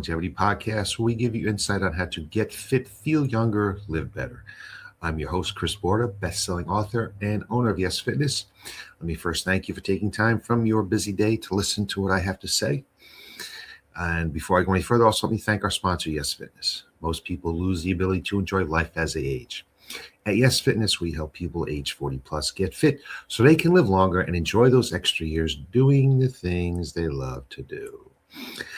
Longevity Podcast, where we give you insight on how to get fit, feel younger, live better. I'm your host, Chris Borda, best-selling author and owner of Y.E.S Fitness. Let me first thank you for taking time from your busy day to listen to what I have to say. And before I go any further, also let me thank our sponsor, Y.E.S Fitness. Most people lose the ability to enjoy life as they age. At Y.E.S Fitness, we help people age 40 plus get fit so they can live longer and enjoy those extra years doing the things they love to do.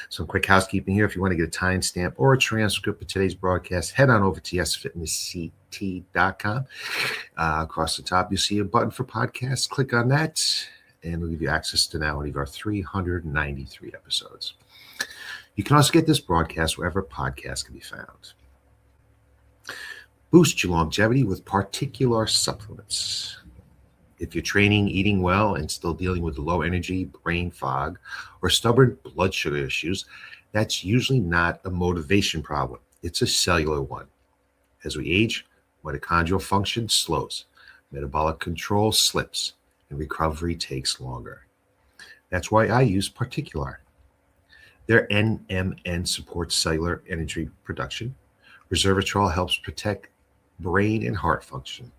Some quick housekeeping here. If you want to get a timestamp or a transcript of today's broadcast, head on over to yesfitnessct.com. Across the top, you'll see a button for podcasts. Click on that, and it'll give you access to now one of our 393 episodes. You can also get this broadcast wherever podcasts can be found. Boost your longevity with particular supplements. If you're training, eating well, and still dealing with low energy, brain fog, or stubborn blood sugar issues, that's usually not a motivation problem. It's a cellular one. As we age, mitochondrial function slows, metabolic control slips, and recovery takes longer. That's why I use Particular. Their NMN supports cellular energy production. Resveratrol helps protect brain and heart function.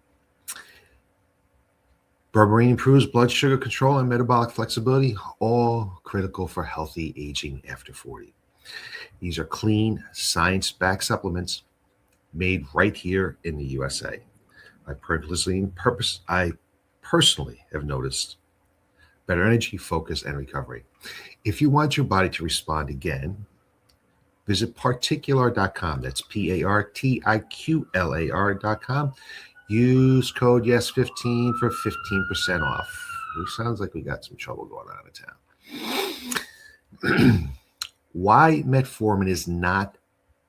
Berberine improves blood sugar control and metabolic flexibility, all critical for healthy aging after 40. These are clean, science-backed supplements made right here in the USA. I personally have noticed better energy, focus, and recovery. If you want your body to respond again, visit particular.com. That's Particular.com. Use code YES15 for 15% off. It sounds like we got some trouble going on in town. Why metformin is not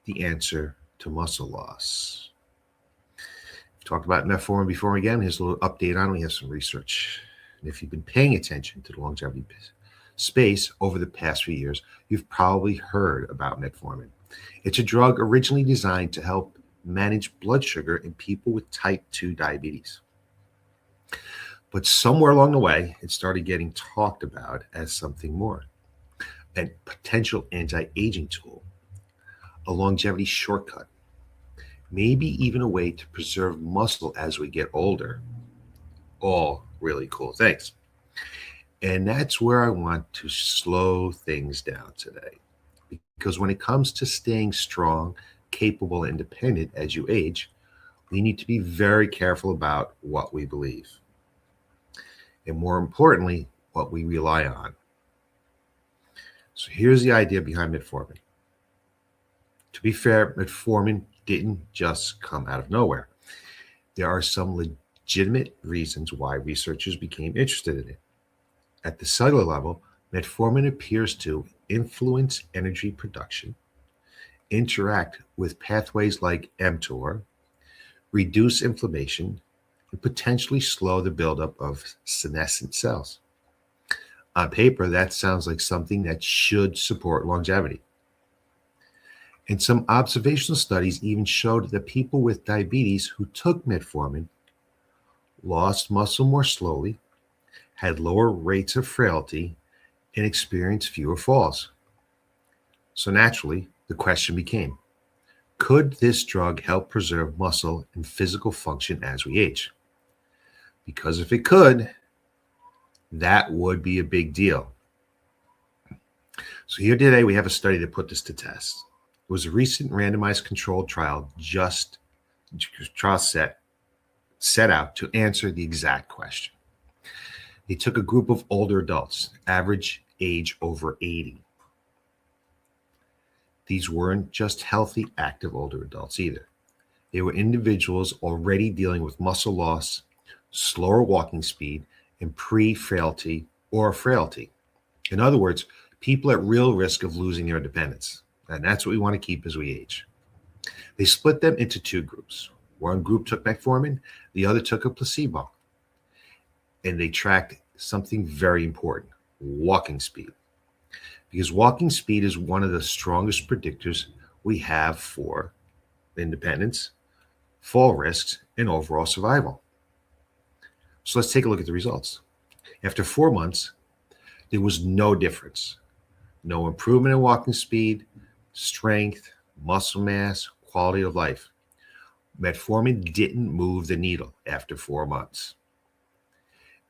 the answer to muscle loss. We've talked about metformin before. Again, here's a little update on it. We have some research. And if you've been paying attention to the longevity space over the past few years, you've probably heard about metformin. It's a drug originally designed to help manage blood sugar in people with type 2 diabetes. But somewhere along the way, it started getting talked about as something more, a potential anti-aging tool, a longevity shortcut, maybe even a way to preserve muscle as we get older. All really cool things. And that's where I want to slow things down today. Because when it comes to staying strong, capable, and independent as you age, we need to be very careful about what we believe. And more importantly, what we rely on. So here's the idea behind metformin. To be fair, metformin didn't just come out of nowhere. There are some legitimate reasons why researchers became interested in it. At the cellular level, metformin appears to influence energy production, interact with pathways like mTOR, reduce inflammation, and potentially slow the buildup of senescent cells. On paper, that sounds like something that should support longevity. And some observational studies even showed that people with diabetes who took metformin lost muscle more slowly, had lower rates of frailty, and experienced fewer falls. So naturally, the question became, could this drug help preserve muscle and physical function as we age? Because if it could, that would be a big deal. So here today, we have a study that put this to test. It was a recent randomized controlled trial set out to answer the exact question. They took a group of older adults, average age over 80. These weren't just healthy, active older adults either. They were individuals already dealing with muscle loss, slower walking speed, and pre-frailty or frailty. In other words, people at real risk of losing their independence. And that's what we want to keep as we age. They split them into two groups. One group took metformin, the other took a placebo. And they tracked something very important, walking speed. Because walking speed is one of the strongest predictors we have for independence, fall risks, and overall survival. So let's take a look at the results. After 4 months, there was no difference. No improvement in walking speed, strength, muscle mass, quality of life. Metformin didn't move the needle after 4 months.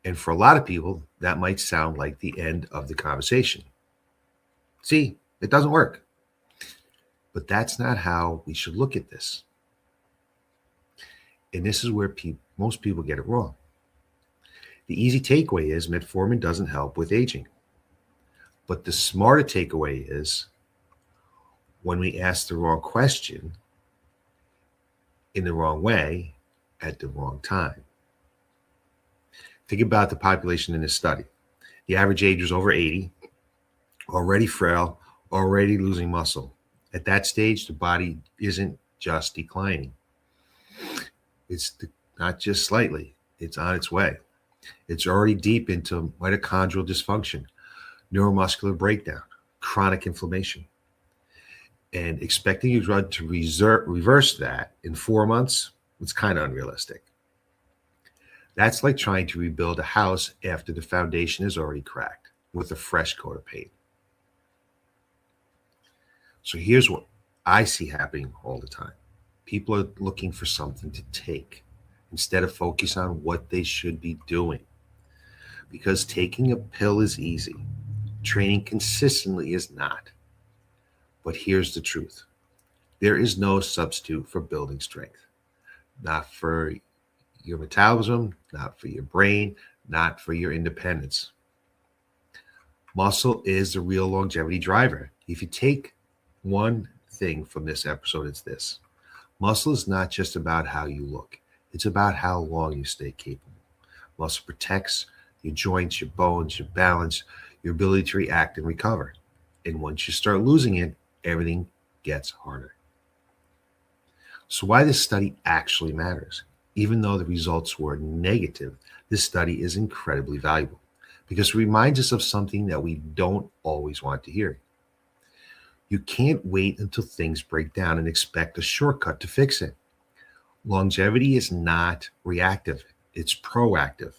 And for a lot of people, that might sound like the end of the conversation. See, it doesn't work. But that's not how we should look at this. And this is where most people get it wrong. The easy takeaway is metformin doesn't help with aging. But the smarter takeaway is when we ask the wrong question in the wrong way at the wrong time. Think about the population in this study. The average age was over 80, already frail, already losing muscle. At that stage, the body isn't just declining. It's not just slightly. It's on its way. It's already deep into mitochondrial dysfunction, neuromuscular breakdown, chronic inflammation. And expecting your drug to reverse that in 4 months, it's kind of unrealistic. That's like trying to rebuild a house after the foundation is already cracked with a fresh coat of paint. So here's what I see happening all the time. People are looking for something to take instead of focus on what they should be doing. Because taking a pill is easy. Training consistently is not. But here's the truth. There is no substitute for building strength. Not for your metabolism, not for your brain, not for your independence. Muscle is the real longevity driver. If you take one thing from this episode, it's this. Muscle is not just about how you look. It's about how long you stay capable. Muscle protects your joints, your bones, your balance, your ability to react and recover. And once you start losing it, everything gets harder. So why this study actually matters, even though the results were negative, this study is incredibly valuable because it reminds us of something that we don't always want to hear. You can't wait until things break down and expect a shortcut to fix it. Longevity is not reactive, it's proactive.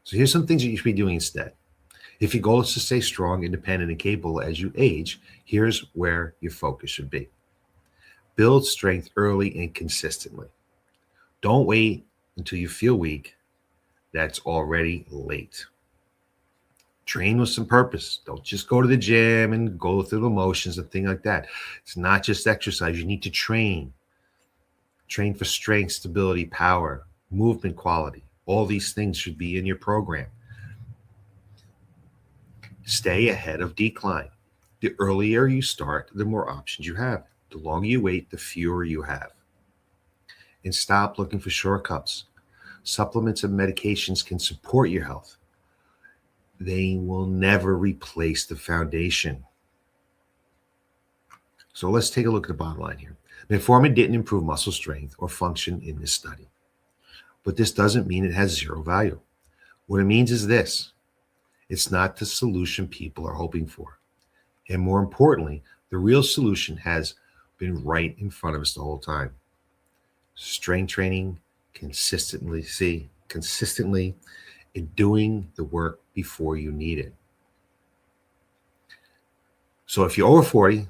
So here's some things that you should be doing instead. If your goal is to stay strong, independent, and capable as you age, here's where your focus should be. Build strength early and consistently. Don't wait until you feel weak. That's already late. Train with some purpose. Don't just go to the gym and go through the motions and things like that. It's not just exercise. You need to train. Train for strength, stability, power, movement quality. All these things should be in your program. Stay ahead of decline. The earlier you start, the more options you have. The longer you wait, the fewer you have. And stop looking for shortcuts. Supplements and medications can support your health. They will never replace the foundation. So let's take a look at the bottom line here. Metformin didn't improve muscle strength or function in this study. But this doesn't mean it has zero value. What it means is this. It's not the solution people are hoping for. And more importantly, the real solution has been right in front of us the whole time. Strength training, consistently, and doing the work before you need it. So if you're over 40, and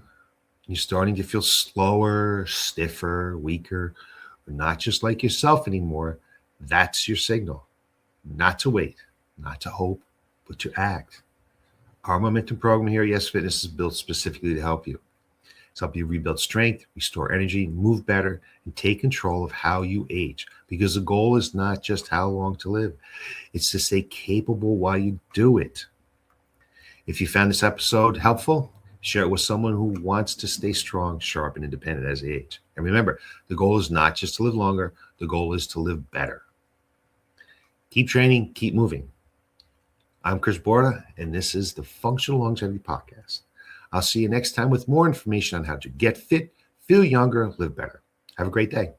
you're starting to feel slower, stiffer, weaker, or not just like yourself anymore, that's your signal. Not to wait, not to hope, but to act. Our momentum program here at Y.E.S Fitness is built specifically to help you. It's help you rebuild strength, restore energy, move better, and take control of how you age. Because the goal is not just how long to live. It's to stay capable while you do it. If you found this episode helpful, share it with someone who wants to stay strong, sharp, and independent as they age. And remember, the goal is not just to live longer. The goal is to live better. Keep training, keep moving. I'm Chris Borda, and this is the Functional Longevity Podcast. I'll see you next time with more information on how to get fit, feel younger, live better. Have a great day.